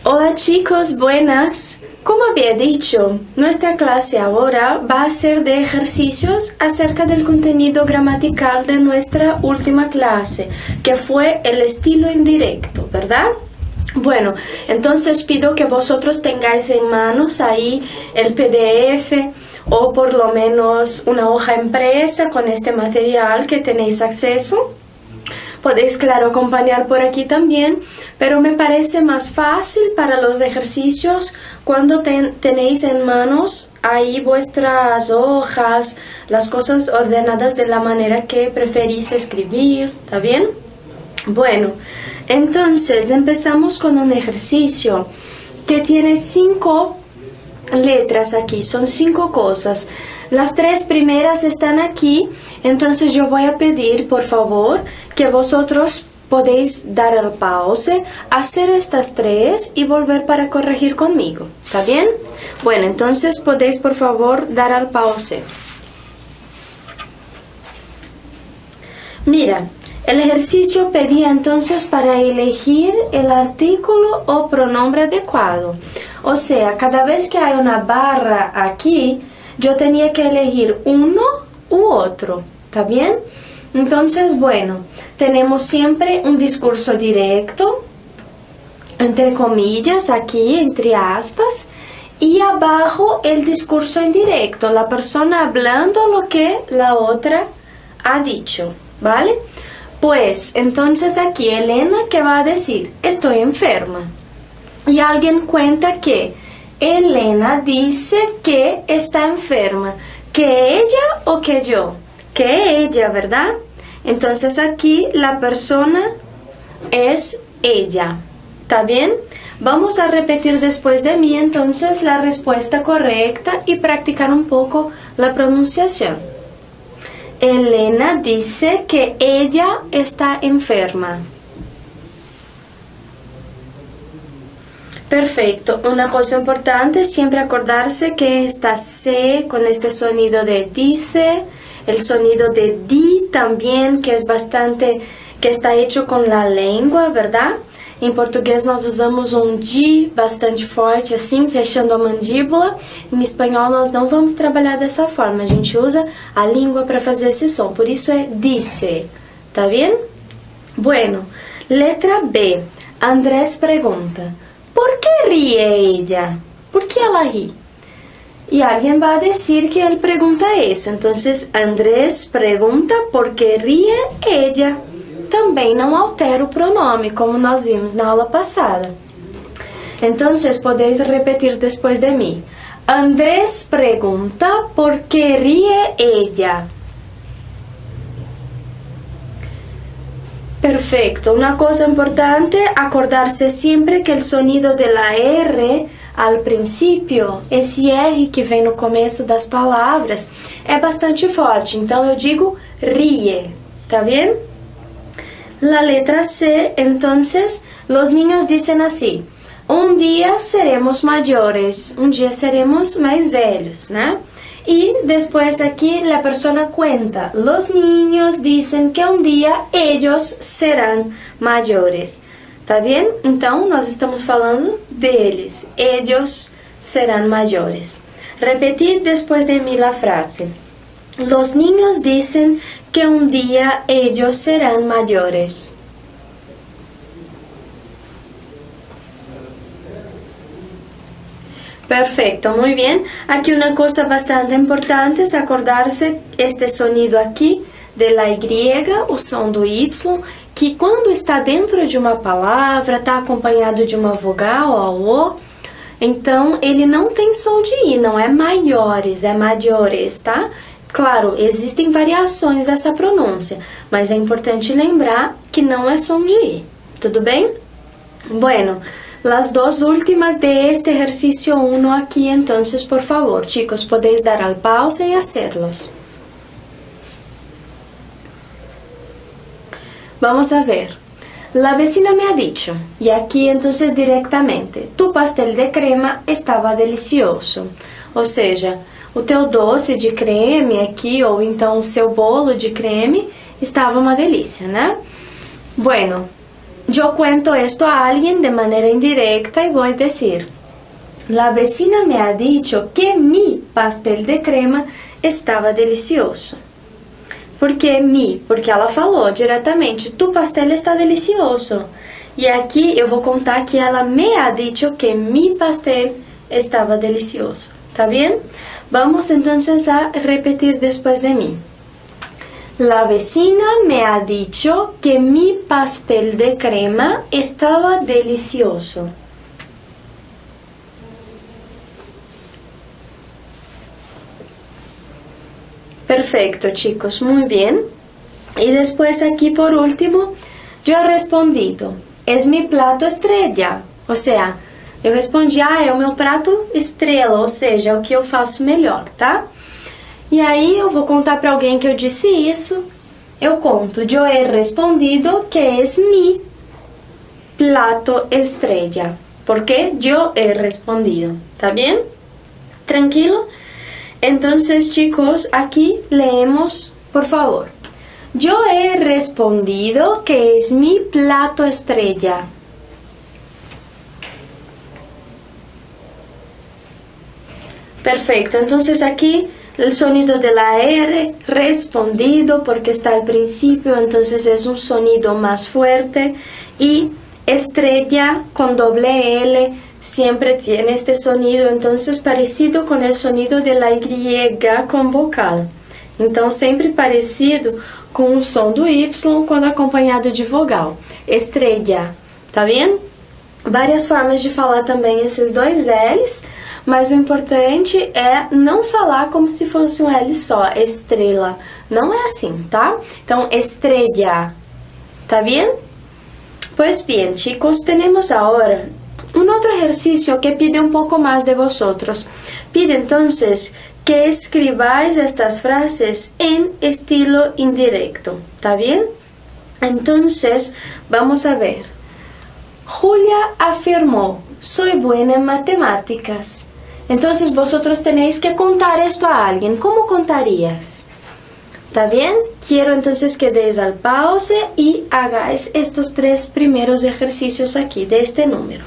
Hola chicos, buenas. Como había dicho, nuestra clase ahora va a ser de ejercicios acerca del contenido gramatical de nuestra última clase, que fue el estilo indirecto, ¿verdad? Bueno, entonces pido que vosotros tengáis en manos ahí el PDF o por lo menos una hoja impresa con este material que tenéis acceso. Podéis, claro, acompañar por aquí también, pero me parece más fácil para los ejercicios cuando tenéis en manos ahí vuestras hojas, las cosas ordenadas de la manera que preferís escribir, ¿está bien? Bueno, entonces empezamos con un ejercicio que tiene 5 letras aquí, son 5 cosas. Las 3 primeras están aquí, entonces yo voy a pedir, por favor, que vosotros podéis dar el pause, hacer estas 3 y volver para corregir conmigo, ¿está bien? Bueno, entonces podéis, por favor, dar al pause. Mira, el ejercicio pedía entonces para elegir el artículo o pronombre adecuado. O sea, cada vez que hay una barra aquí, yo tenía que elegir uno u otro, ¿está bien? Entonces, bueno, tenemos siempre un discurso directo, entre comillas, aquí, entre aspas, y abajo el discurso indirecto, la persona hablando lo que la otra ha dicho, ¿vale? Pues, entonces aquí Elena, ¿qué va a decir? Estoy enferma. Y alguien cuenta que Elena dice que está enferma. ¿Que ella o que yo? Que ella, ¿verdad? Entonces aquí la persona es ella. ¿Está bien? Vamos a repetir después de mí entonces la respuesta correcta y practicar un poco la pronunciación. Elena dice que ella está enferma. Perfecto. Una cosa importante, siempre acordarse que esta C con este sonido de dice, el sonido de di también, que es bastante, que está hecho con la lengua, ¿verdad? Em português nós usamos di bastante forte, assim, fechando a mandíbula. Em espanhol nós não vamos trabalhar dessa forma, a gente usa a língua para fazer esse som, por isso é dice, ¿tá bien? Bueno, letra B. Andrés pergunta, ¿por qué ríe ella? ¿Por qué ela ri? Y alguien va a decir que él pregunta eso, entonces Andrés pergunta por qué ríe ella. Também não altera o pronome, como nós vimos na aula passada. Então, podéis repetir depois de mim. Andrés pergunta por que ríe ella. Perfecto. Una cosa importante, acordarse siempre que el sonido de la R al principio, esse R que vem no começo das palavras, é bastante forte. Então, eu digo ríe, ¿tá bien? La letra C, entonces, los niños dicen así, un día seremos mayores, un día seremos más velhos, ¿no? Y después aquí la persona cuenta, los niños dicen que un día ellos serán mayores, ¿está bien? Então, nós estamos falando deles, ellos serán mayores. Repetid después de mí la frase. Los niños dicen que un día ellos serán mayores. Perfecto, muy bien. Aquí una cosa bastante importante es acordarse este sonido aquí de la Y, o som do Y, que quando está dentro de uma palavra, está acompanhado de uma vogal, o, então ele não tem som de I, não é maiores, é maiores, tá? Claro, existem variações dessa pronúncia, mas é importante lembrar que não é som de I. Tudo bem? Bueno, las dos últimas de este ejercicio 1 aquí, entonces, por favor, chicos, podéis dar al pause y hacerlos. Vamos a ver. La vecina me ha dicho, y aquí entonces directamente, tu pastel de crema estava delicioso. Ou seja, o teu doce de creme aqui, ou então o seu bolo de creme, estava uma delícia, né? Bueno, yo cuento esto a alguien de manera indirecta y voy a decir, la vecina me ha dicho que mi pastel de crema estava delicioso. Por que mi? Porque ela falou diretamente, tu pastel está delicioso. E aqui eu vou contar que ela me ha dicho que mi pastel estava delicioso. ¿Tá bien? Vamos entonces a repetir después de mí. La vecina me ha dicho que mi pastel de crema estaba delicioso. Perfecto, chicos, muy bien. Y después aquí por último, yo he respondido, es mi plato estrella. Ou seja, eu respondi, é o meu prato estrela, ou seja, é o que eu faço melhor, tá? E aí eu vou contar para alguém que eu disse isso. Eu conto, yo he respondido que es mi plato estrella. Porque yo he respondido, ¿tá bien? Tranquilo? Entonces, chicos, aquí leemos, por favor. Yo he respondido que es mi plato estrella. Perfecto, entonces aquí el sonido de la R, respondido, porque está al principio, entonces es un sonido más fuerte. Y estrella con doble L siempre tiene este sonido, entonces parecido con el sonido de la Y con vocal. Então, sempre parecido com o som do Y quando acompanhado de vogal. Estrella, tá vendo? Várias formas de falar também esses dois L's, mas o importante é não falar como se fosse um L só, estrela. Não é assim, tá? Então, estrella, tá bien? Pues bien, chicos, tenemos ahora un otro ejercicio que pide un poco más de vosotros. Pide entonces que escribáis estas frases en estilo indirecto, ¿está bien? Entonces, vamos a ver. Julia afirmó, soy buena en matemáticas. Entonces, vosotros tenéis que contar esto a alguien. ¿Cómo contarías? ¿Está bien? Quiero entonces que deis al pause y hagáis estos 3 primeros ejercicios aquí, de este número.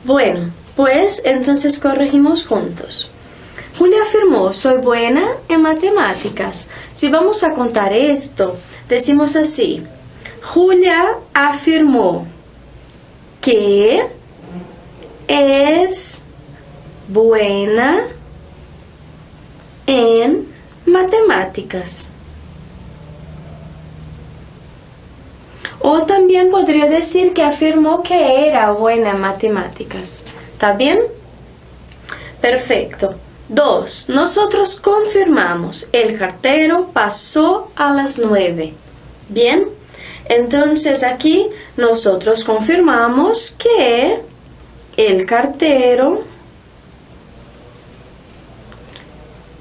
Bueno, pues entonces corregimos juntos. Julia afirmó, soy buena en matemáticas. Si vamos a contar esto, decimos así. Julia afirmó que es buena en matemáticas. O también podría decir que afirmó que era buena en matemáticas. ¿Está bien? Perfecto. 2. Nosotros confirmamos. El cartero pasó a las 9. Bien. Entonces aquí nosotros confirmamos que el cartero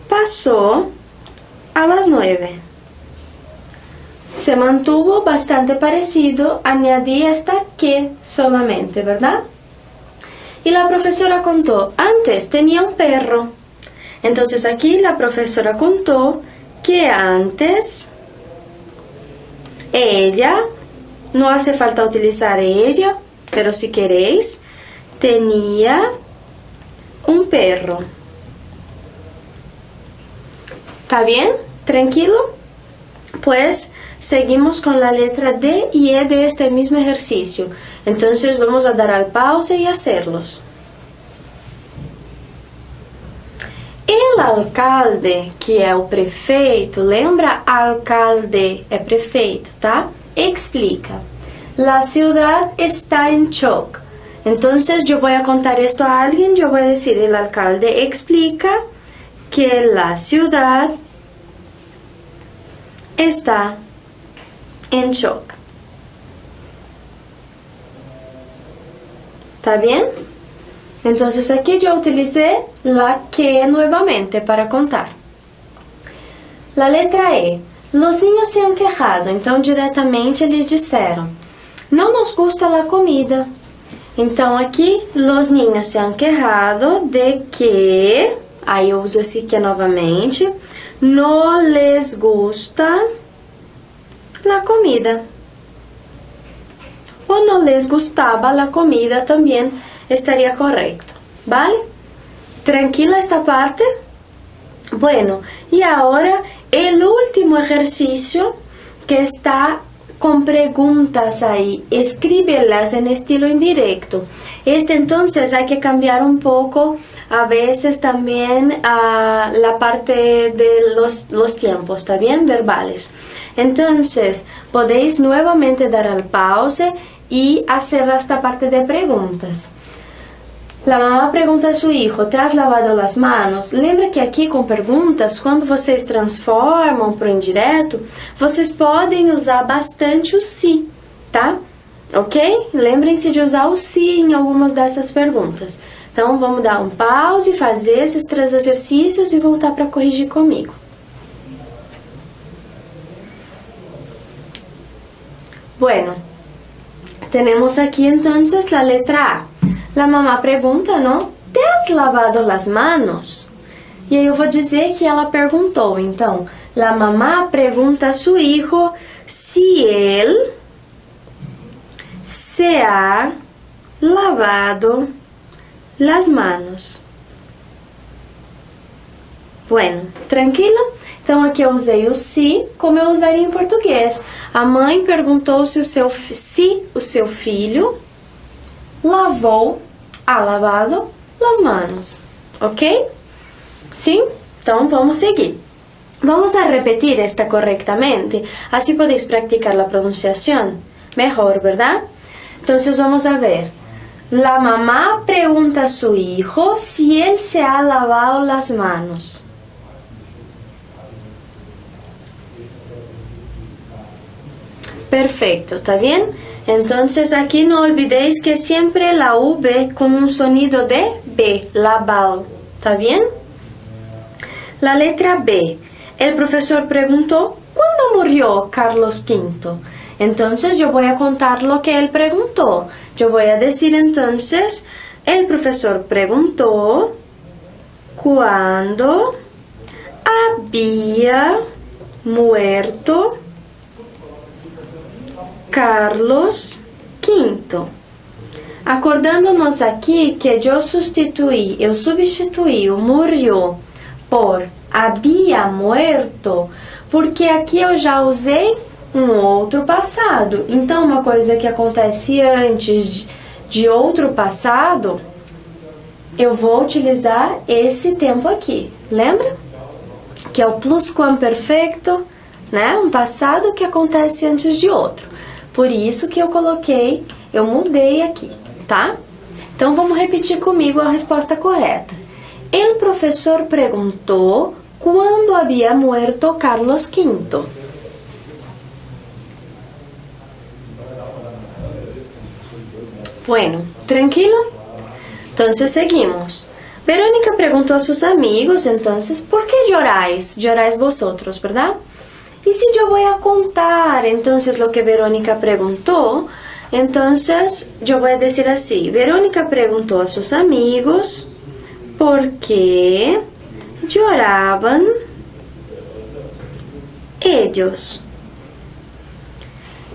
pasó a las 9. Se mantuvo bastante parecido, añadí esta que solamente, ¿verdad? Y la profesora contó, antes tenía un perro. Entonces aquí la profesora contó que antes ella, no hace falta utilizar ella, pero si queréis, tenía un perro. ¿Está bien? ¿Tranquilo? Pues seguimos con la letra D y E de este mismo ejercicio. Entonces vamos a dar al pause y hacerlos. El alcalde, que é o prefeito, lembra? Alcalde é prefeito, tá? Explica. La ciudad está en shock. Entonces yo voy a contar esto a alguien, yo voy a decir, el alcalde explica que la ciudad está en shock. ¿Está bien? Entonces aquí yo utilicé la que nuevamente para contar. La letra E. Los niños se han quejado, então diretamente eles disseram, não nos gusta la comida. Então aqui, los niños se han quejado de que, aí eu uso esse que novamente, no les gusta la comida. O no les gustaba la comida, también estaría correcto, ¿vale? ¿Tranquila esta parte? Bueno, y ahora el último ejercicio que está con preguntas ahí, escríbelas en estilo indirecto. Entonces hay que cambiar un poco a veces también la parte de los tiempos, ¿está bien? Verbales. Entonces podéis nuevamente dar al pause y hacer esta parte de preguntas. La mamá pergunta a seu hijo, ¿te has lavado las manos? Lembra que aqui com perguntas, quando vocês transformam para o indireto, vocês podem usar bastante o se, tá? Ok? Lembrem-se de usar o se em algumas dessas perguntas. Então, vamos dar um pause, fazer esses 3 exercícios e voltar para corrigir comigo. Bueno, tenemos aquí entonces la letra A. La mamá pergunta, não? ¿Te has lavado las manos? E aí eu vou dizer que ela perguntou. Então, la mamá pergunta a su hijo si él se ha lavado las manos. Bueno, tranquilo? Então, aqui eu usei o se, como eu usaria em português. A mãe perguntou se o seu filho ha lavado las manos, ok? Sim? Então, vamos seguir. Vamos a repetir esta correctamente, así podéis practicar la pronunciación mejor, ¿verdad? Entonces, vamos a ver. La mamá pregunta a su hijo si él se ha lavado las manos. Perfecto, ¿está bien? Entonces aquí no olvidéis que siempre la V con un sonido de B, lavado, ¿está bien? La letra B. El profesor preguntó, ¿cuándo murió Carlos V? Entonces yo voy a contar lo que él preguntó. Yo voy a decir entonces, el profesor preguntó, ¿cuándo había muerto Carlos V? Acordando-nos aqui que eu substituí o murió por había muerto, porque aqui eu já usei um outro passado. Então, uma coisa que acontece antes de outro passado, eu vou utilizar esse tempo aqui. Lembra? Que é o pluscuamperfeito, né? Um passado que acontece antes de outro. Por isso que eu mudei aqui, tá? Então, vamos repetir comigo a resposta correta. El professor perguntou quando havia muerto Carlos V. Bueno, tranquilo? Entonces, seguimos. Verónica perguntou a sus amigos, entonces, ¿por qué lloráis? Lloráis vosotros, ¿verdad? Y si yo voy a contar entonces lo que Verónica preguntó, entonces yo voy a decir así. Verónica preguntó a sus amigos por qué lloraban ellos.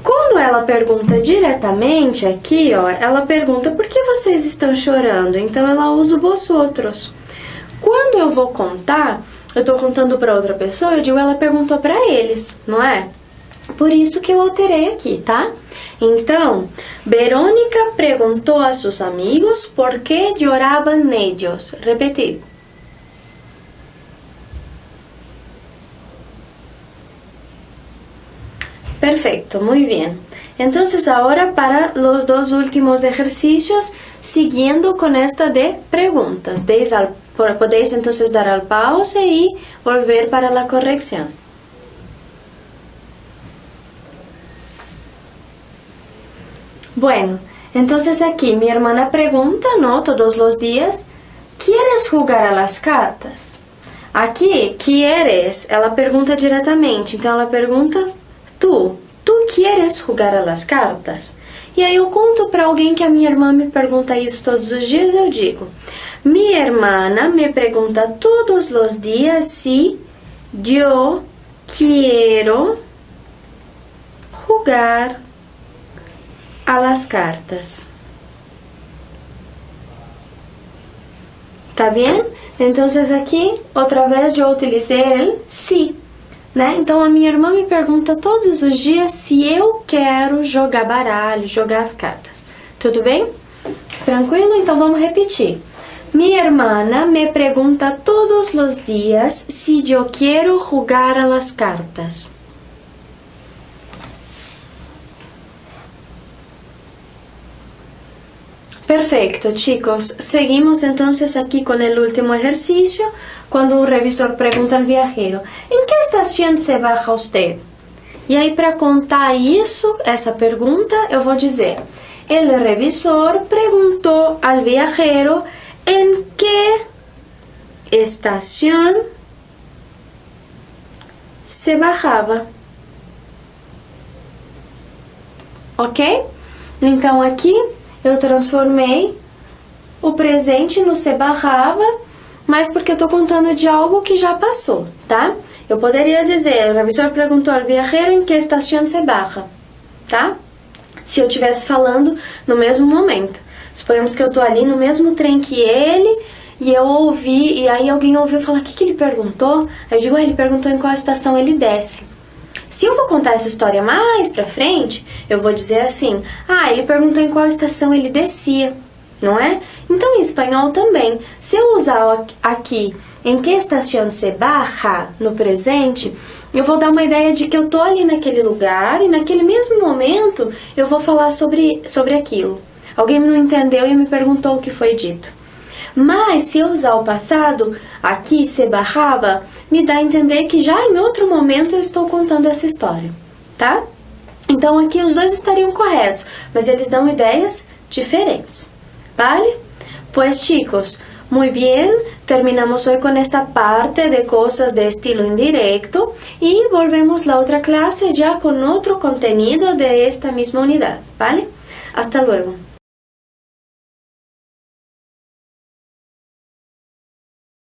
Quando ela pergunta diretamente aqui, ó, ela pergunta por que vocês estão chorando? Então ela usa o vosotros. Quando eu vou contar, eu estou contando para outra pessoa, eu digo, ela perguntou para eles, não é? Por isso que eu alterei aqui, tá? Então, Verônica perguntou a seus amigos por que lloraban ellos. Repetir. Perfecto, muy bien. Entonces, ahora para los 2 últimos ejercicios, siguiendo con esta de preguntas. Podéis entonces dar al pause y volver para la corrección. Bueno, entonces aquí mi hermana pregunta, ¿no? Todos los días, ¿quieres jugar a las cartas? Aqui, quieres, ela pergunta diretamente. Então, ela pergunta, tu quieres jugar a las cartas? E aí eu conto para alguém que a minha irmã me pergunta isso todos os dias, eu digo, mi hermana me pregunta todos los días si yo quiero jugar a las cartas. ¿Tá bem? Então, aqui, outra vez, eu utilizei ele se, né? Então, a minha irmã me pergunta todos os dias se eu quero jogar baralho, jogar as cartas. Tudo bem? Tranquilo? Então, vamos repetir. Minha hermana me pergunta todos os dias se eu quero jogar a las cartas. Perfecto, chicos. Seguimos entonces aquí con el último ejercicio, cuando un revisor pregunta al viajero, ¿en qué estación se baja usted? E aí, para contar isso, essa pergunta, eu vou dizer, el revisor preguntou al viajero en qué estación se bajaba. Ok? Então, aqui eu transformei o presente no se bajaba, mas porque eu estou contando de algo que já passou, tá? Eu poderia dizer, o revisor perguntou ao viajero em que estação se baja, tá? Se eu estivesse falando no mesmo momento. Suponhamos que eu estou ali no mesmo trem que ele, e eu ouvi, e aí alguém ouviu falar, o que ele perguntou? Aí eu digo, ele perguntou em qual estação ele desce. Se eu vou contar essa história mais pra frente, eu vou dizer assim, ele perguntou em qual estação ele descia, não é? Então, em espanhol também, se eu usar aqui, em que estação se baja, no presente, eu vou dar uma ideia de que eu tô ali naquele lugar e naquele mesmo momento eu vou falar sobre aquilo. Alguém não entendeu e me perguntou o que foi dito. Mas, se eu usar o passado, aqui, se bajaba, me dá a entender que já em outro momento eu estou contando essa história, tá? Então, aqui os dois estariam corretos, mas eles dão ideias diferentes, ¿vale? Pues, chicos, muy bien, terminamos hoy con esta parte de cosas de estilo indirecto y volvemos la otra clase ya con otro contenido de esta misma unidad, ¿vale? Hasta luego.